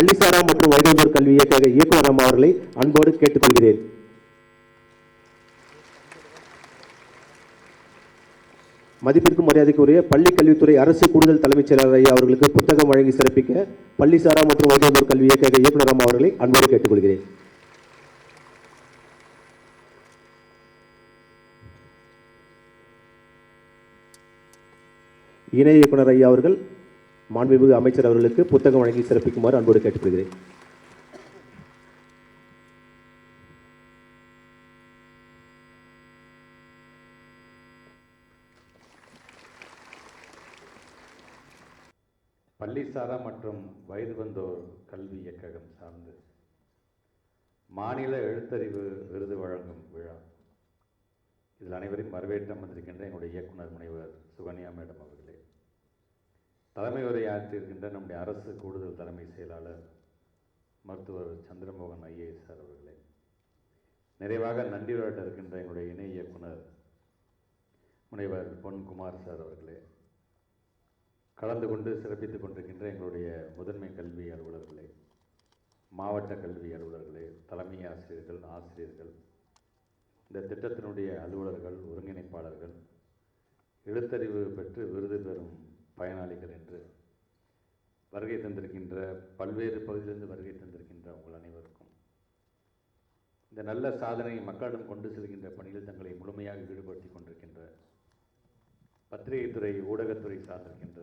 பள்ளிசாரா மற்றும் வயதுள்ளோர் கல்வி இயக்க இயக்குனர் அம்மா அவர்களை அன்போடு கேட்டுக்கொள்கிறேன். மதிப்பிற்கும் மரியாதைக்குரிய பள்ளி கல்வித்துறை அரசு கூடுதல் தலைமைச் செயலாளர் ஐயா அவர்களுக்கு புத்தகம் வழங்கி சிறப்பிக்க பள்ளிசாரா மற்றும் வயதுள்ளோர் கல்வி இயக்க இயக்குனர் அம்மா அவர்களை அன்போடு கேட்டுக்கொள்கிறேன். இணை இயக்குனர் ஐயா அவர்கள் மாண்புமிகு அமைச்சர் அவர்களுக்கு புத்தகம் வழங்கி சிறப்பிக்குமாறு அன்போடு கேட்டுக்கொள்கிறேன். பள்ளிசாரா மற்றும் வயது வந்தோர் கல்வி இயக்ககம் சார்ந்து மாநில எழுத்தறிவு விருது வழங்கும் விழா. இதில் அனைவரையும் வரவேற்றம் வந்திருக்கின்ற எங்களுடைய இயக்குனர் முனைவர் சுகன்யா மேடம் அவர்களே, தலைமை உரையாற்றியிருக்கின்ற நம்முடைய அரசு கூடுதல் தலைமை செயலாளர் மருத்துவர் சந்திரமோகன் ஐஏஎஸ் சார் அவர்களே, நிறைவாக நன்றியுரையாற்ற இருக்கின்ற எங்களுடைய இணை இயக்குனர் முனைவர் பொன்குமார் சார் அவர்களே, கலந்து கொண்டு சிறப்பித்துக் கொண்டிருக்கின்ற எங்களுடைய முதன்மை கல்வி அலுவலர்களே, மாவட்ட கல்வி அலுவலர்களே, தலைமை ஆசிரியர்கள், ஆசிரியர்கள், இந்த திட்டத்தினுடைய அலுவலர்கள், ஒருங்கிணைப்பாளர்கள், எழுத்தறிவு பெற்று விருது பெறும் பயனாளிகள் என்று வருகை தந்திருக்கின்ற பல்வேறு பகுதியிலிருந்து வருகை தந்திருக்கின்ற உங்கள் அனைவருக்கும் இந்த நல்ல சாதனை மக்களிடம் கொண்டு செல்கின்ற பணியில் தங்களை முழுமையாக ஈடுபடுத்தி கொண்டிருக்கின்ற பத்திரிகைத்துறை, ஊடகத்துறை சார்ந்திருக்கின்ற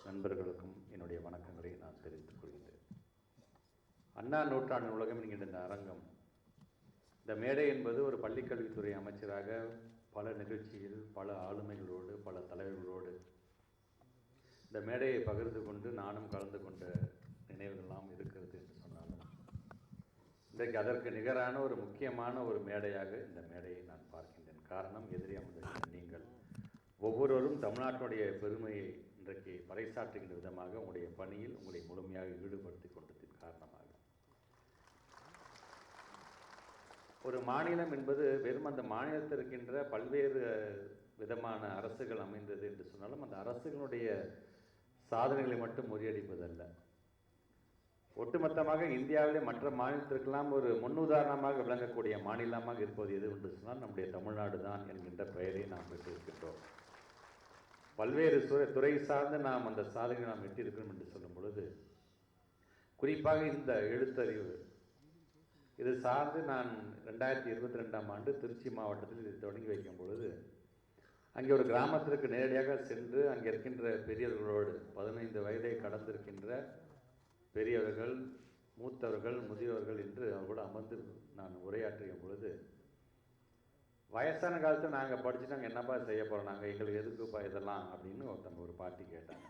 நண்பர்களுக்கும் என்னுடைய வணக்கங்களை நான் தெரிவித்துக் கொள்கின்றேன். அண்ணா நூற்றாண்டு உலகம் என்கின்ற இந்த அரங்கம், இந்த மேடை என்பது ஒரு பள்ளிக்கல்வித்துறை அமைச்சராக பல நிகழ்ச்சியில் பல ஆளுமைகளோடு பல தலைவர்களோடு இந்த மேடையை பகிர்ந்து கொண்டு நானும் கலந்து கொண்ட நினைவுகள்லாம் இருக்கிறது என்று சொன்னாலும் இன்றைக்கு அதற்கு நிகரான ஒரு முக்கியமான ஒரு மேடையாக இந்த மேடையை நான் பார்க்கின்றேன். காரணம், எதிரே அமர்ந்திருக்கின்ற நீங்கள் ஒவ்வொருவரும் தமிழ்நாட்டினுடைய பெருமையை இன்றைக்கு பறைசாற்றுகின்ற விதமாக உங்களுடைய பணியில் உங்களை முழுமையாக ஈடுபடுத்தி கொண்டதின் காரணமாக ஒரு மாநிலம் என்பது வெறும் அந்த மாநிலத்தில் இருக்கின்ற பல்வேறு விதமான அரசுகள் அமைந்தது என்று சொன்னாலும் அந்த அரசுகளுடைய சாதனைகளை மட்டும் முறியடிப்பதல்ல, ஒட்டுமொத்தமாக இந்தியாவிலே மற்ற மாநிலத்திற்கெல்லாம் ஒரு முன்னுதாரணமாக விளங்கக்கூடிய மாநிலமாக இருப்பது எது என்று சொன்னால் நம்முடைய தமிழ்நாடு தான் என்கின்ற பெயரை நாம் பெற்றிருக்கின்றோம். பல்வேறு துறை சார்ந்து நாம் அந்த சாதனையை நாம் எட்டியிருக்கிறோம் என்று சொல்லும் பொழுது, குறிப்பாக இந்த எழுத்தறிவு இது சார்ந்து நான் 2022ஆம் ஆண்டு திருச்சி மாவட்டத்தில் இதை தொடங்கி வைக்கும் பொழுது அங்கே ஒரு கிராமத்திற்கு நேரடியாக சென்று அங்கே இருக்கின்ற பெரியவர்களோடு 15 வயதை கடந்திருக்கின்ற பெரியவர்கள், மூத்தவர்கள், முதியவர்கள் என்று அவர்களோடு அமர்ந்து நான் உரையாற்றிய பொழுது, வயசான காலத்தில் நாங்கள் படிச்சுட்டு நாங்கள் என்னப்பா செய்ய போகிறோம், நாங்கள் எங்களுக்கு எதுக்குப்பா இதெல்லாம் அப்படின்னு ஒருத்தவங்க ஒரு பாட்டி கேட்டாங்க.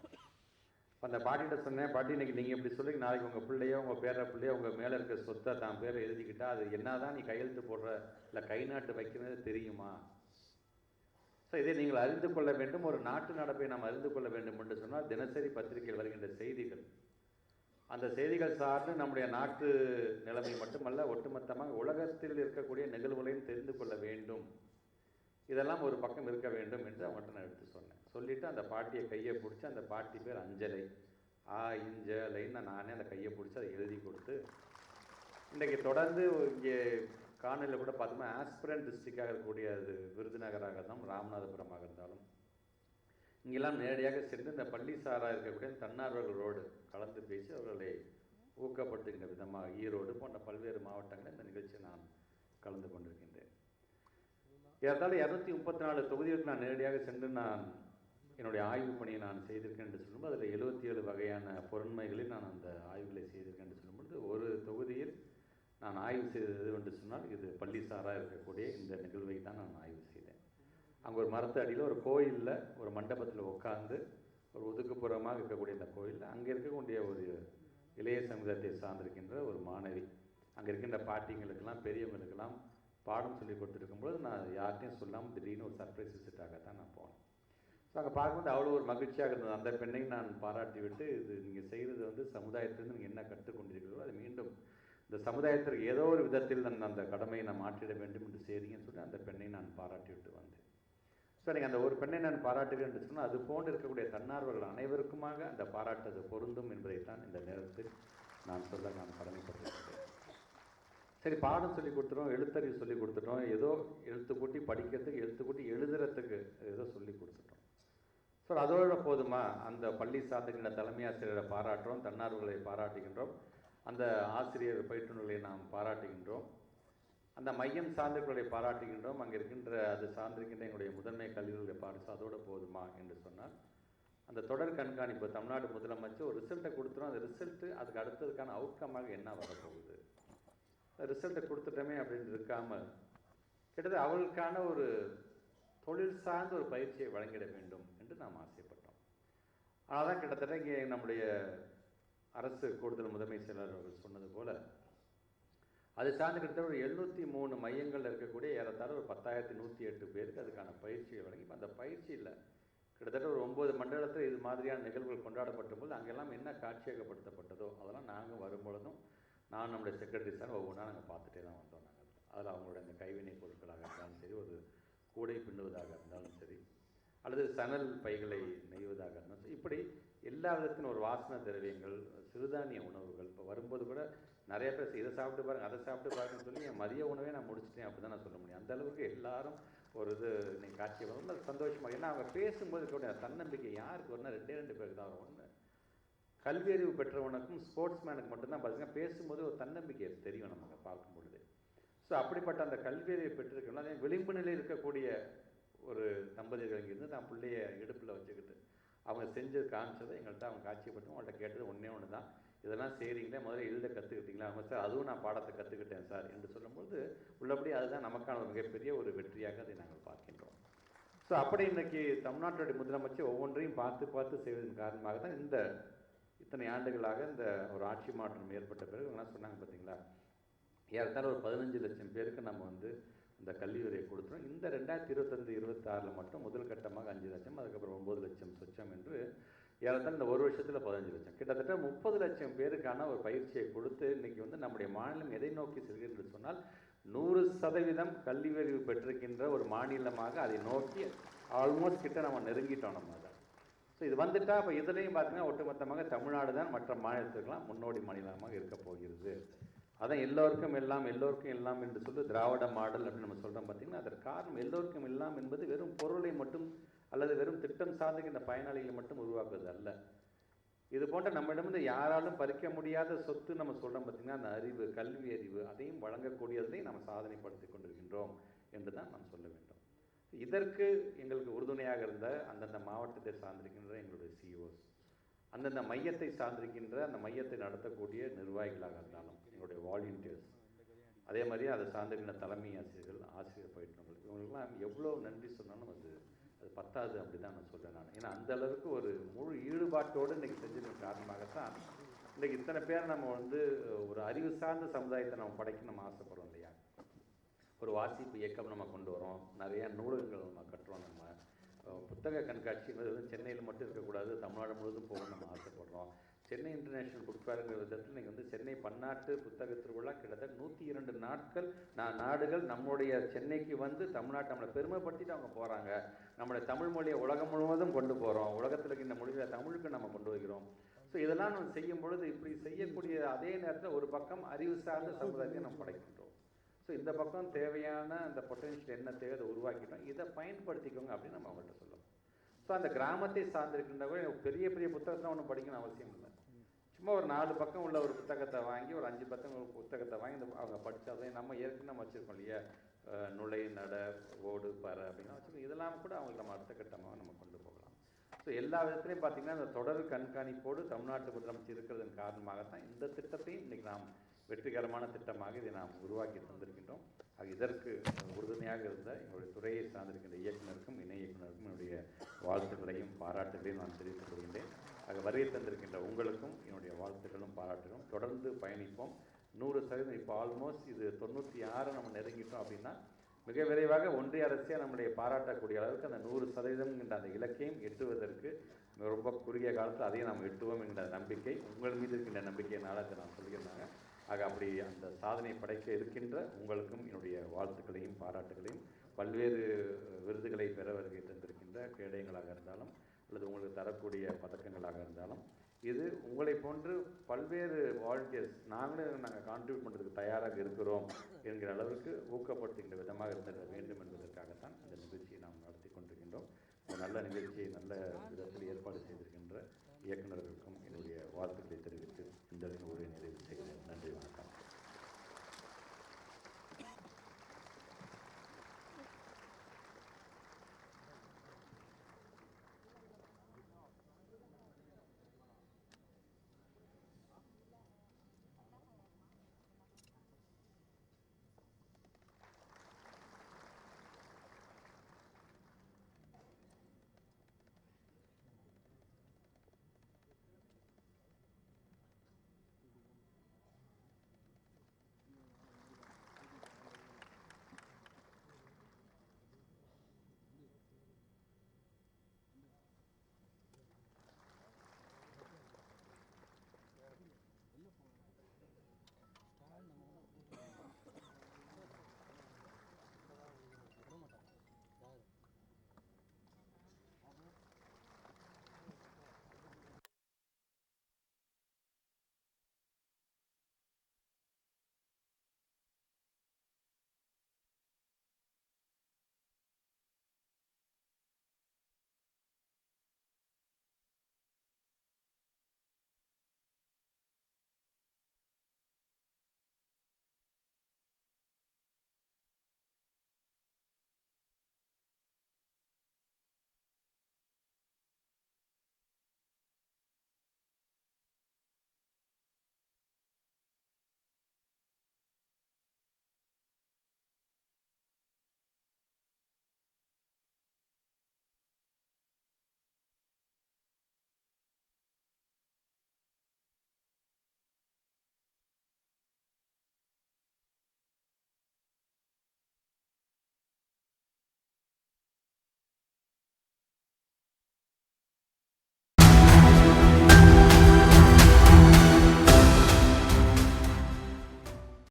அந்த பாட்டிகிட்ட சொன்னேன், பாட்டி இன்னைக்கு நீங்கள் இப்படி சொல்லி நாளைக்கு உங்கள் பிள்ளையோ உங்கள் பேர பிள்ளையோ உங்கள் மேலே இருக்க சொத்தை தான் பேரை எழுதிக்கிட்டா அது என்ன தான் நீ கையெழுத்து போடுற இல்லை கை நாட்டு வைக்கிறது தெரியுமா? ஸோ இதை நீங்கள் அறிந்து கொள்ள வேண்டும். ஒரு நாட்டு நடப்பை நாம் அறிந்து கொள்ள வேண்டும் என்று சொன்னால் தினசரி பத்திரிகையில் வருகின்ற செய்திகள், அந்த செய்திகள் சார்ந்து நம்முடைய நாட்டு நிலைமை மட்டுமல்ல ஒட்டுமொத்தமாக உலகத்தில் இருக்கக்கூடிய நிகழ்வுகளையும் தெரிந்து கொள்ள வேண்டும். இதெல்லாம் ஒரு பக்கம் இருக்க வேண்டும் என்று அவங்கள்ட்ட நான் எடுத்து சொன்னேன். சொல்லிவிட்டு அந்த பாட்டியை கையை பிடிச்சி, அந்த பாட்டி பேர் அஞ்சலை, இஞ்சலைன்னு நானே அந்த கையை பிடிச்சி அதை எழுதி கொடுத்து, இன்றைக்கு தொடர்ந்து இங்கே காணொலியில் கூட பார்த்தோம்னா ஆஸ்பிரண்ட் டிஸ்ட்ரிக்டாக இருக்கக்கூடிய அது விருதுநகராக இருந்தாலும் ராமநாதபுரமாக இருந்தாலும் இங்கெல்லாம் நேரடியாக சென்று இந்த பள்ளி சாரா இருக்கக்கூடிய தன்னார்வலர்களோடு கலந்து பேசி அவர்களை ஊக்கப்படுத்துகின்ற விதமாக ஈரோடு போன்ற பல்வேறு மாவட்டங்களில் இந்த நிகழ்ச்சியை நான் கலந்து கொண்டிருக்கின்றேன். ஏறத்தாழ 234 தொகுதிகளுக்கு நான் நேரடியாக சென்று நான் என்னுடைய ஆய்வு பணியை நான் செய்திருக்கேன் என்று சொல்லும்போது அதில் 77 வகையான பொருண்மைகளில் நான் அந்த ஆய்வுகளை செய்திருக்கேன் என்று சொல்லும்போது ஒரு தொகுதியில் நான் ஆய்வு செய்தது என்று சொன்னால் இது பள்ளி சாரா இருக்கக்கூடிய இந்த நிகழ்வை தான் நான் ஆய்வு செய்தேன். அங்கே ஒரு மரத்து அடியில் ஒரு கோயிலில் ஒரு மண்டபத்தில் உட்கார்ந்து ஒரு ஒதுக்குப்புறமாக இருக்கக்கூடிய இந்த கோயிலில் அங்கே இருக்கக்கூடிய ஒரு இளைய சமுதாயத்தை சார்ந்திருக்கின்ற ஒரு மாணவி, அங்கே இருக்கின்ற பாட்டிங்களுக்கெல்லாம் பெரியவங்களுக்கெல்லாம் பாடம் சொல்லி கொடுத்துருக்கும்போது நான் யார்கிட்டையும் சொல்லாமல் திடீர்னு ஒரு சர்ப்ரைஸ் விசிட்டாக தான் நான் போனேன். ஸோ அங்கே பார்க்கும்போது அவ்வளோ ஒரு மகிழ்ச்சியாக இருந்தது. அந்த பெண்ணையும் நான் பாராட்டி விட்டு, இது நீங்கள் செய்கிறது சமுதாயத்திலிருந்து நீங்கள் என்ன கற்றுக்கொண்டிருக்கிறீர்களோ அது மீண்டும் இந்த சமுதாயத்திற்கு ஏதோ ஒரு விதத்தில் நான் அந்த கடமையை நான் மாற்றிட வேண்டும் என்று செய்கிறீங்கன்னு சொல்லி அந்த பெண்ணை நான் பாராட்டி விட்டு வந்தேன். ஸோ நீங்கள் அந்த ஒரு பெண்ணை நான் பாராட்டுகிறேன் என்று சொன்னால் அது போன்று இருக்கக்கூடிய தன்னார்வர்கள் அனைவருக்குமாக அந்த பாராட்டு பொருந்தும் என்பதைத்தான் இந்த நேரத்தில் நான் சொல்ல நான் கடமைப்பட்டிருக்கிறேன். சரி, பாடம் சொல்லி கொடுத்துட்டோம், எழுத்தறிவு சொல்லி கொடுத்துட்டோம், ஏதோ எழுத்து கூட்டி படிக்கிறதுக்கு, எழுத்து கூட்டி எழுதுறதுக்கு ஏதோ சொல்லி கொடுத்துட்டோம். ஸோ அதோட போதுமா? அந்த பள்ளி சார்ந்திருக்கின்ற தலைமை ஆசிரியரை பாராட்டுறோம், தன்னார்வர்களை பாராட்டுகின்றோம், அந்த ஆசிரியர் பயிற்றுனர்களை நாம் பாராட்டுகின்றோம், அந்த மையம் சார்ந்தவர்களை பாராட்டுகின்றோம், அங்கே இருக்கின்ற அது சார்ந்திருக்கின்ற எங்களுடைய முதன்மை கல்விகளுடைய பாராட்டு, அதோட போதுமா என்று சொன்னால் அந்த தொடர் கண்காணிப்பு தமிழ்நாடு முதலமைச்சர் ஒரு ரிசல்ட்டை கொடுத்துரும். அந்த ரிசல்ட்டு அதுக்கு அடுத்ததுக்கான அவுட்கமாக என்ன வரப்போகுது, ரிசல்ட்டை கொடுத்துட்டோமே அப்படின்னு இருக்காமல் கிட்டத்தட்ட அவர்களுக்கான ஒரு தொழில் சார்ந்த ஒரு பயிற்சியை வழங்கிட வேண்டும் என்று நாம் ஆசைப்பட்டோம். ஆனால் தான் கிட்டத்தட்ட இங்கே நம்முடைய அரசு கூடுதல் முதன்மை செயலாளர் அவர்கள் சொன்னது போல் அது சார்ந்து கிட்டத்தட்ட ஒரு 703 மையங்கள் இருக்கக்கூடிய ஏறத்தாழ ஒரு 10,108 பேருக்கு அதுக்கான பயிற்சியை வழங்கி, அந்த பயிற்சியில் கிட்டத்தட்ட ஒரு 9 மண்டலத்தில் இது மாதிரியான நிகழ்வுகள் கொண்டாடப்பட்ட போது அங்கெல்லாம் என்ன காட்சியகப்படுத்தப்பட்டதோ அதெல்லாம் நாங்கள் வரும்பொழுதும் நான் நம்முடைய செக்ரட்டரி சார் ஒவ்வொன்றா நாங்கள் பார்த்துட்டே தான் வந்தோம். நாங்கள் அதில் அவங்களுடைய அந்த கைவினை பொருட்களாக இருந்தாலும் சரி, ஒரு கூடை பின்னுவதாக இருந்தாலும் சரி, அல்லது சணல் பைகளை நெய்வதாக இருந்தாலும் சரி, இப்படி எல்லா விதத்திலும் ஒரு வாசனை திரவியங்கள், சிறுதானிய உணவுகள். இப்போ வரும்போது கூட நிறைய பேர் இதை சாப்பிட்டு பாருங்க, அதை சாப்பிட்டு பாருங்கன்னு சொல்லி என் மதிய உணவே நான் முடிச்சிட்டேன் அப்படி தான் நான் சொல்ல முடியும். அந்த அளவுக்கு எல்லாரும் ஒரு இது நீங்கள் காட்சி வரும், அது சந்தோஷமாக. ஏன்னா அவங்க பேசும்போது கூட தன்னம்பிக்கை யாருக்கு வரும்னா 2 பேருக்கு தான் வரும். ஒன்று, கல்வி அறிவு பெற்றவனுக்கும் ஸ்போர்ட்ஸ் மேனுக்கு மட்டும்தான் பார்த்தீங்கன்னா பேசும்போது ஒரு தன்னம்பிக்கை தெரியும் நமக்கு பார்க்கும் பொழுது. ஸோ அப்படிப்பட்ட அந்த கல்வி அறிவை பெற்றிருக்கணும். அதே விளிம்பு நிலையில் இருக்கக்கூடிய ஒரு தம்பதியர்கள் இங்கிருந்து தான் பிள்ளைய இடுப்பில் வச்சுக்கிட்டு அவங்க செஞ்சு காமிச்சதை எங்கள்கிட்ட அவங்க காட்சிப்பட்டு அவங்கள்ட்ட கேட்டது ஒன்று தான், இதெல்லாம் செய்கிறீங்களே, முதல்ல எழுத கற்றுக்கிட்டீங்களா? அவங்க சார் அதுவும் நான் பாடத்தை கற்றுக்கிட்டேன் சார் என்று சொல்லும்போது உள்ளபடி அதுதான் நமக்கான ஒரு மிகப்பெரிய ஒரு வெற்றியாக அதை நாங்கள் பார்க்கின்றோம். ஸோ அப்படி இன்றைக்கி தமிழ்நாட்டுடைய முதலமைச்சர் ஒவ்வொன்றையும் பார்த்து பார்த்து செய்வதன் காரணமாக தான் இந்த இத்தனை ஆண்டுகளாக இந்த ஒரு ஆட்சி மாற்றம் ஏற்பட்ட பிறகு என்ன சொன்னாங்க பார்த்தீங்களா, ஏறத்தாழ ஒரு 15 லட்சம் பேருக்கு நம்ம இந்த கல்வி உரையை கொடுத்துரும். இந்த 2025-26 மட்டும் முதல் கட்டமாக 5 லட்சம், அதுக்கப்புறம் 9 லட்சம் சொச்சம் என்று ஏறத்தாழ இந்த ஒரு வருஷத்தில் 15 லட்சம், கிட்டத்தட்ட 30 லட்சம் பேருக்கான ஒரு பயிற்சியை கொடுத்து இன்றைக்கி நம்முடைய மாநிலம் எதை நோக்கி செல்கிறது என்று சொன்னால் 100% கல்வி அறிவு பெற்றிருக்கின்ற ஒரு மாநிலமாக அதை நோக்கி ஆல்மோஸ்ட் கிட்ட நம்ம நெருங்கிட்டோம். நம்ம அதை ஸோ இது வந்துட்டால் இப்போ இதுலேயும் பார்த்தீங்கன்னா ஒட்டுமொத்தமாக தமிழ்நாடு தான் மற்ற மாநிலத்துக்கெல்லாம் முன்னோடி மாநிலமாக இருக்க போகிறது. அதான் எல்லோருக்கும் எல்லாம் எல்லோருக்கும் எல்லாம் என்று சொல்லி திராவிட மாடல் அப்படின்னு நம்ம சொல்கிறோம். பார்த்திங்கன்னா அதற்கு காரணம் எல்லோருக்கும் எல்லாம் என்பது வெறும் பொருளை மட்டும் அல்லது வெறும் திட்டம் சார்ந்த இந்த பயனாளிகளை மட்டும் உருவாக்குவது அல்ல. இது போன்ற நம்மிடமிருந்து யாராலும் பறிக்க முடியாத சொத்து நம்ம சொல்கிறோம் பார்த்திங்கன்னா அந்த அறிவு, கல்வி அறிவு, அதையும் வழங்கக்கூடியதையும் நம்ம சாதனைப்படுத்தி கொண்டிருக்கின்றோம் என்று தான் நாம் சொல்ல வேண்டும். இதற்கு எங்களுக்கு உறுதுணையாக இருந்த அந்தந்த மாவட்டத்தை சார்ந்திருக்கின்ற எங்களுடைய சிஓஸ், அந்தந்த மையத்தை சார்ந்திருக்கின்ற அந்த மையத்தை நடத்தக்கூடிய நிர்வாகிகளாக இருந்தாலும் எங்களுடைய வாலண்டியர்ஸ், அதே மாதிரி அதை சார்ந்திருக்கின்ற தலைமை ஆசிரியர்கள், ஆசிரியர் பயிற்றுனர்கள், இவங்களுக்கெல்லாம் எவ்வளோ நன்றி சொன்னாலும் அது பத்தாது அப்படி தான் நான் சொல்கிறேன் நான். ஏன்னா அந்த அளவுக்கு ஒரு முழு ஈடுபாட்டோடு இன்றைக்கி செஞ்சதன் காரணமாகத்தான் இன்றைக்கி இத்தனை பேர் நம்ம ஒரு அறிவு சார்ந்த சமுதாயத்தை நம்ம படைக்க நம்ம ஆசைப்படுறோம் இல்லையா. ஒரு வாசிப்பு இயக்கம் நம்ம கொண்டு வரோம், நிறையா நூலகங்கள் நம்ம கட்டுறோம், நம்ம புத்தக கண்காட்சி சென்னையில் மட்டும் இருக்கக்கூடாது, தமிழ்நாடு முழுவதும் போகணும்னு நம்ம ஆசைப்படுறோம். சென்னை இன்டர்நேஷ்னல் புக் ஃபேருங்கிற விதத்தில் நீங்கள் சென்னை பன்னாட்டு புத்தக திருவிழா கிட்டத்தட்ட 102 நாட்கள் நாடுகள் நம்முடைய சென்னைக்கு தமிழ்நாட்டை நம்மளை பெருமைப்படுத்திட்டு அவங்க போகிறாங்க. நம்மளுடைய தமிழ் மொழியை உலகம் முழுவதும் கொண்டு போகிறோம், உலகத்தில் இருக்கின்ற மொழியில் தமிழுக்கு நம்ம கொண்டு வைக்கிறோம். ஸோ இதெல்லாம் நம்ம செய்யும் பொழுது இப்படி செய்யக்கூடிய அதே நேரத்தில் ஒரு பக்கம் அறிவு சார்ந்த சமுதாயத்தை நம்ம படைக்கின்றோம். ஸோ இந்த பக்கம் தேவையான அந்த பொட்டன்ஷியல் என்ன தேவை அதை உருவாக்கிட்டோம், இதை பயன்படுத்திக்கோங்க அப்படின்னு நம்ம அவங்கள்ட்ட சொல்லலாம். ஸோ அந்த கிராமத்தை சார்ந்திருக்கின்றவங்க பெரிய பெரிய புத்தகத்தை ஒன்றும் படிக்கணும் அவசியம் இல்லை. சும்மா ஒரு 4 பக்கம் உள்ள ஒரு புத்தகத்தை வாங்கி, ஒரு 5 பக்கம் ஒரு புத்தகத்தை வாங்கி அவங்க படித்தாலே நம்ம ஏற்கனவே நம்ம வச்சுருக்கோம் இல்லையா, நுழை, நட, ஓடு, பறை அப்படின்னா வச்சுருக்கோம். இதெல்லாம் கூட அவங்களுக்கு நம்ம அடுத்த கட்டமாக நம்ம கொண்டு போகலாம். ஸோ எல்லா விதத்துலையும் பார்த்திங்கன்னா அந்த தொடர் கண்காணிப்போடு தமிழ்நாட்டு முதலமைச்சர் இருக்கிறதன் காரணமாகத்தான் இந்த திட்டத்தையும் இன்றைக்கி நாம் வெற்றிகரமான திட்டமாக இதை நாம் உருவாக்கி தந்திருக்கின்றோம். இதற்கு உறுதுணையாக இருந்த எங்களுடைய துறையை சார்ந்திருக்கின்ற இயக்குநருக்கும் இணை இயக்குநருக்கும் என்னுடைய வாழ்த்துக்களையும் பாராட்டுகளையும் நான் தெரிவித்துக் கொள்கின்றேன். வருகை தந்திருக்கின்ற உங்களுக்கும் என்னுடைய வாழ்த்துக்களும் பாராட்டுகளும். தொடர்ந்து பயணிப்போம். 100% இப்போ ஆல்மோஸ்ட் இது 96 நம்ம நெருங்கிட்டோம் அப்படின்னா மிக விரைவாக ஒன்றிய அரசே நம்முடைய பாராட்டக்கூடிய அளவுக்கு அந்த 100% என்ற அந்த இலக்கையும் எட்டுவதற்கு ரொம்ப குறுகிய காலத்தில் அதையும் நாம் எட்டுவோம் என்ற நம்பிக்கை உங்கள் மீது இருக்கின்ற நம்பிக்கையினால் அதை நான் சொல்லியிருந்தாங்க. ஆக அப்படி அந்த சாதனை படைக்க இருக்கின்ற உங்களுக்கும் என்னுடைய வாழ்த்துக்களையும் பாராட்டுகளையும் பல்வேறு விருதுகளை பெற வருகை தந்திருக்கின்ற கேடயங்களாக இருந்தாலும் அல்லது உங்களுக்கு தரக்கூடிய பதக்கங்களாக இருந்தாலும் இது உங்களை போன்று பல்வேறு வாலண்டியர்ஸ் நாங்கள் கான்ட்ரிபியூட் பண்ணுறதுக்கு தயாராக இருக்கிறோம் என்கிற அளவுக்கு ஊக்கப்படுத்துகின்ற விதமாக இருந்திட வேண்டும் என்பதற்காகத்தான் இந்த நிகழ்ச்சியை நாம் நடத்தி கொண்டிருக்கின்றோம். இந்த நல்ல நிகழ்ச்சியை நல்ல விதத்தில் ஏற்பாடு செய்திருக்கின்ற இயக்குநர்களுக்கும் என்னுடைய வாழ்த்துக்களை தெரிவித்து இந்த உரையை நிறைவு செய்கிறேன். நன்றி.